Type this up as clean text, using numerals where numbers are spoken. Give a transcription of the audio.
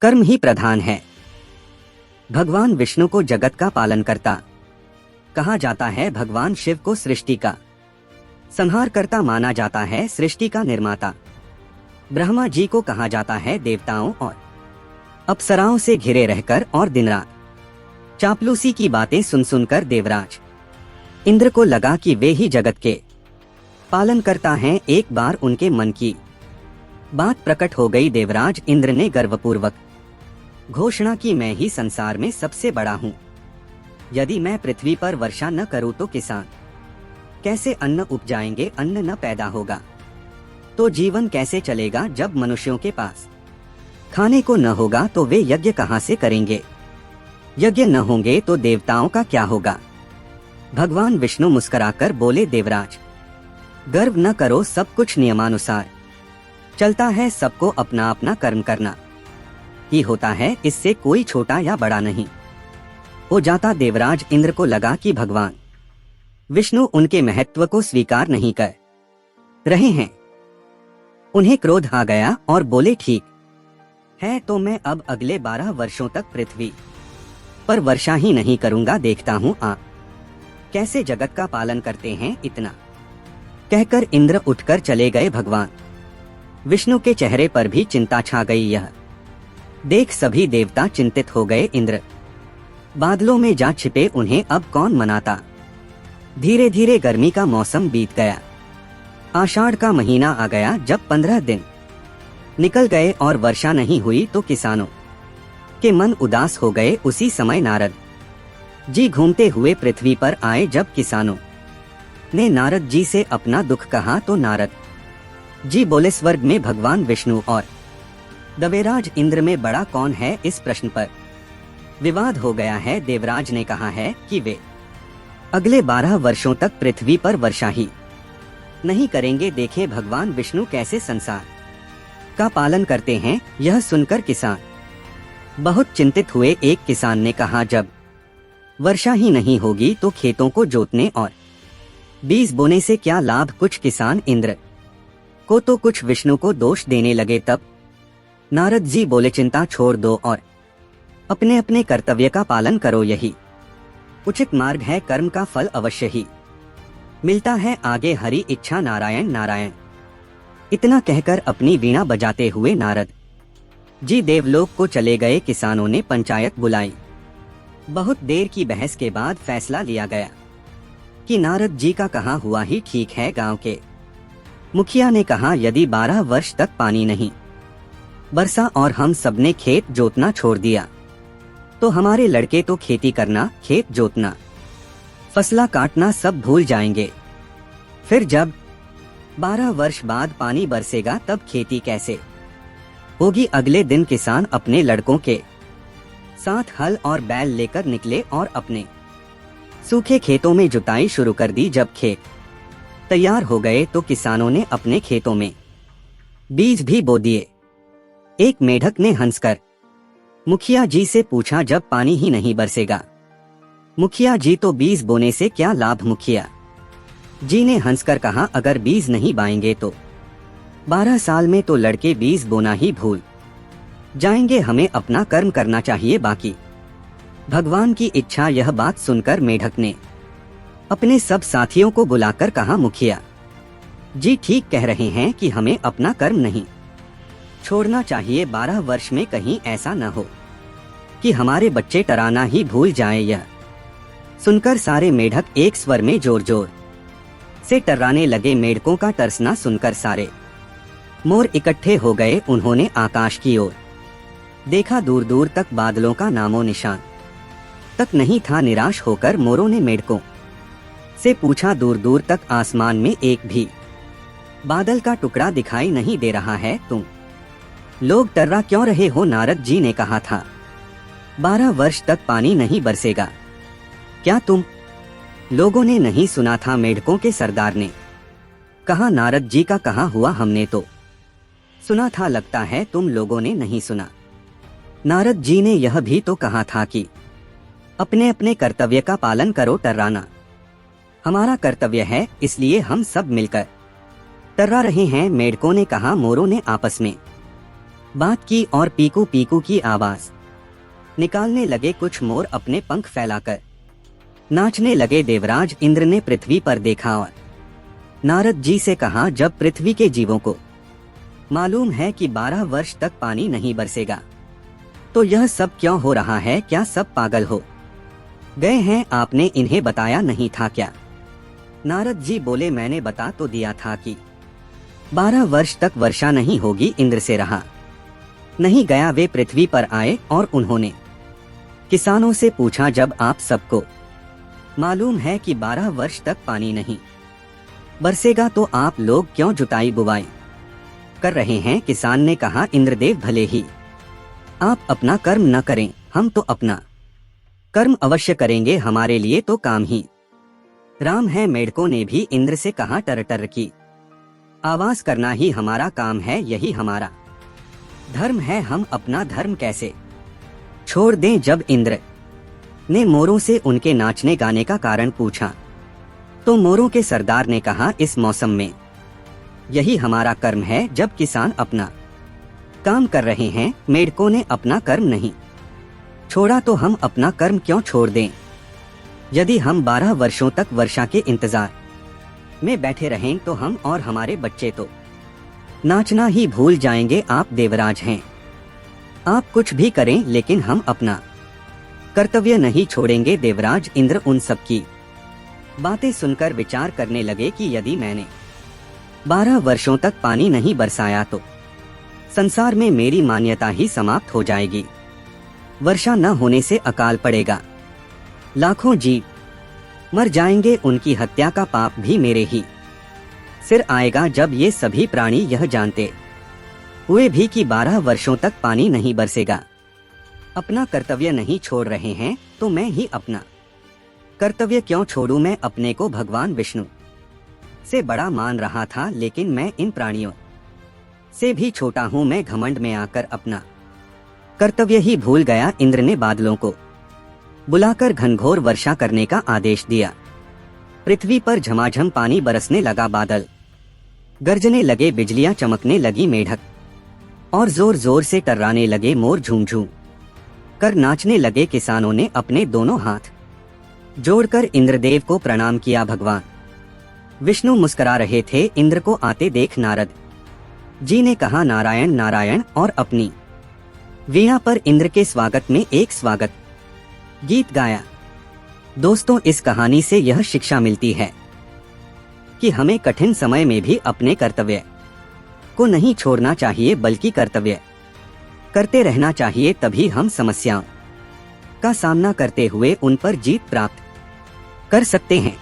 कर्म ही प्रधान है। भगवान विष्णु को जगत का पालन करता कहा जाता है। भगवान शिव को सृष्टि का संहार करता माना जाता है, सृष्टि का निर्माता। ब्रह्मा जी को कहा जाता है देवताओं और अप्सराओं से घिरे रहकर और दिन रात चापलूसी की बातें सुन सुनकर देवराज इंद्र को लगा कि वे ही जगत के पालन करता हैं। एक बार उनके मन की बात प्रकट हो गई। देवराज इंद्र ने गर्वपूर्वक घोषणा की, मैं ही संसार में सबसे बड़ा हूँ। यदि मैं पृथ्वी पर वर्षा न करूँ तो किसान कैसे अन्न उपजाएंगे? अन्न न पैदा होगा तो जीवन कैसे चलेगा? जब मनुष्यों के पास खाने को न होगा तो वे यज्ञ कहाँ से करेंगे? यज्ञ न होंगे तो देवताओं का क्या होगा? भगवान विष्णु मुस्कुराकर बोले, देवराज गर्व न करो, सब कुछ नियमानुसार चलता है। सबको अपना अपना कर्म करना ही होता है, इससे कोई छोटा या बड़ा नहीं हो जाता। देवराज इंद्र को लगा कि भगवान विष्णु उनके महत्व को स्वीकार नहीं कर रहे हैं। उन्हें क्रोध आ गया और बोले, ठीक है तो मैं अब अगले 12 वर्षों तक पृथ्वी पर वर्षा ही नहीं करूंगा। देखता हूँ आप कैसे जगत का पालन करते हैं। इतना कहकर इंद्र उठकर चले गए। भगवान विष्णु के चेहरे पर भी चिंता छा गई। यह देख सभी देवता चिंतित हो गए। इंद्र बादलों में जा छिपे, उन्हें अब कौन मनाता। धीरे धीरे गर्मी का मौसम बीत गया। आषाढ़ का महीना आ गया। जब 15 दिन निकल गए और वर्षा नहीं हुई तो किसानों के मन उदास हो गए। उसी समय नारद जी घूमते हुए पृथ्वी पर आए। जब किसानों ने नारद जी से अपना दुख कहा तो नारद जी बोले, स्वर्ग में भगवान विष्णु और देवराज इंद्र में बड़ा कौन है? इस प्रश्न पर विवाद हो गया है। देवराज ने कहा है कि वे अगले 12 वर्षों तक पृथ्वी पर वर्षा ही नहीं करेंगे। देखें भगवान विष्णु कैसे संसार का पालन करते हैं। यह सुनकर किसान बहुत चिंतित हुए। एक किसान ने कहा, जब वर्षा ही नहीं होगी तो खेतों को जोतने और बीज बोने से क्या लाभ? कुछ किसान इंद्र को तो कुछ विष्णु को दोष देने लगे। तब नारद जी बोले, चिंता छोड़ दो और अपने अपने कर्तव्य का पालन करो, यही उचित मार्ग है। कर्म का फल अवश्य ही मिलता है। आगे हरि इच्छा नारायण नारायण। इतना कहकर अपनी वीणा बजाते हुए नारद जी देवलोक को चले गए। किसानों ने पंचायत बुलाई। बहुत देर की बहस के बाद फैसला लिया गया कि नारद जी का कहा हुआ ही ठीक है। गांव के मुखिया ने कहा, यदि 12 वर्ष तक पानी नहीं बरसा और हम सबने खेत जोतना छोड़ दिया तो हमारे लड़के तो खेती करना, खेत जोतना, फसला काटना सब भूल जाएंगे। फिर जब 12 वर्ष बाद पानी बरसेगा तब खेती कैसे होगी? अगले दिन किसान अपने लड़कों के साथ हल और बैल लेकर निकले और अपने सूखे खेतों में जुताई शुरू कर दी। जब खेत तैयार हो गए तो किसानों ने अपने खेतों में बीज भी बो दिए। एक मेढक ने हंसकर मुखिया जी से पूछा, जब पानी ही नहीं बरसेगा मुखिया जी तो बीज बोने से क्या लाभ? मुखिया जी ने हंसकर कहा, अगर बीज नहीं बाएंगे तो 12 साल में तो लड़के बीज बोना ही भूल जाएंगे। हमें अपना कर्म करना चाहिए, बाकी भगवान की इच्छा। यह बात सुनकर मेढक ने अपने सब साथियों को बुलाकर कहा, मुखिया जी ठीक कह रहे हैं कि हमें अपना कर्म नहीं छोड़ना चाहिए। 12 वर्ष में कहीं ऐसा न हो कि हमारे बच्चे टराना ही भूल जाएं। यह सुनकर सारे मेढक एक स्वर में जोर जोर से टर्राने लगे। मेढकों का टरसना सुनकर सारे मोर इकट्ठे हो गए। उन्होंने आकाश की ओर देखा, दूर दूर तक बादलों का नामो निशान तक नहीं था। निराश होकर मोरों ने मेढकों से पूछा, दूर दूर तक आसमान में एक भी बादल का टुकड़ा दिखाई नहीं दे रहा है, तुम लोग टर्रा क्यों रहे हो? नारद जी ने कहा था 12 वर्ष तक पानी नहीं बरसेगा। क्या तुम लोगों ने नहीं सुना था? मेढकों के सरदार ने कहा, नारद जी का कहा हुआ हमने तो सुना था, लगता है तुम लोगों ने नहीं सुना। नारद जी ने यह भी तो कहा था कि अपने अपने कर्तव्य का पालन करो, टर्राना हमारा कर्तव्य है, इसलिए हम सब मिलकर टर्रा रहे हैं। मेढकों ने कहा। मोरों ने आपस में बात की और पीकू पीकू की आवाज निकालने लगे कुछ मोर अपने पंख फैलाकर। नाचने लगे देवराज इंद्र ने पृथ्वी पर देखा और नारद जी से कहा, जब पृथ्वी के जीवों को मालूम है कि 12 वर्ष तक पानी नहीं बरसेगा तो यह सब क्यों हो रहा है? क्या सब पागल हो गए हैं? आपने इन्हें बताया नहीं था क्या? नारद जी बोले, मैंने बता तो दिया था कि 12 वर्ष तक वर्षा नहीं होगी। इंद्र से रहा नहीं गया। वे पृथ्वी पर आए और उन्होंने किसानों से पूछा, जब आप सबको मालूम है कि 12 वर्ष तक पानी नहीं बरसेगा तो आप लोग क्यों जुताई बुवाई कर रहे हैं? किसान ने कहा, इंद्रदेव भले ही आप अपना कर्म न करें, हम तो अपना कर्म अवश्य करेंगे। हमारे लिए तो काम ही राम है। मेढकों ने भी इंद्र से कहा, टर की आवाज करना ही हमारा काम है, यही हमारा धर्म है। हम अपना धर्म कैसे छोड़ दें? जब इंद्र ने मोरों से उनके नाचने गाने का कारण पूछा तो मोरों के सरदार ने कहा, इस मौसम में यही हमारा कर्म है। जब किसान अपना काम कर रहे हैं, मेढकों ने अपना कर्म नहीं छोड़ा तो हम अपना कर्म क्यों छोड़ दें? यदि हम 12 वर्षों तक वर्षा के इंतजार में बैठे रहें तो हम और हमारे बच्चे तो नाचना ही भूल जाएंगे। आप देवराज हैं, आप कुछ भी करें लेकिन हम अपना कर्तव्य नहीं छोड़ेंगे। देवराज इंद्र उन सब की बातें सुनकर विचार करने लगे कि यदि मैंने 12 वर्षों तक पानी नहीं बरसाया तो संसार में मेरी मान्यता ही समाप्त हो जाएगी। वर्षा न होने से अकाल पड़ेगा, लाखों जीव मर जाएंगे, उनकी हत्या का पाप भी मेरे ही सिर आएगा। जब ये सभी प्राणी यह जानते हुए भी कि 12 वर्षों तक पानी नहीं बरसेगा अपना कर्तव्य नहीं छोड़ रहे हैं तो मैं ही अपना कर्तव्य क्यों छोड़ूं? मैं अपने को भगवान विष्णु से बड़ा मान रहा था, लेकिन मैं इन प्राणियों से भी छोटा हूं। मैं घमंड में आकर अपना कर्तव्य ही भूल गया। इंद्र ने बादलों को बुलाकर घनघोर वर्षा करने का आदेश दिया। पृथ्वी पर झमाझम पानी बरसने लगा। बादल गरजने लगे, बिजलियां चमकने लगी, मेढक और जोर जोर से टर्राने लगे, मोर झूम झूम कर नाचने लगे। किसानों ने अपने दोनों हाथ जोड़कर इंद्रदेव को प्रणाम किया। भगवान विष्णु मुस्कुरा रहे थे। इंद्र को आते देख नारद जी ने कहा, नारायण नारायण, और अपनी वीणा पर इंद्र के स्वागत में एक स्वागत गीत गाया। दोस्तों, इस कहानी से यह शिक्षा मिलती है कि हमें कठिन समय में भी अपने कर्तव्य को नहीं छोड़ना चाहिए, बल्कि कर्तव्य करते रहना चाहिए। तभी हम समस्याओं का सामना करते हुए उन पर जीत प्राप्त कर सकते हैं।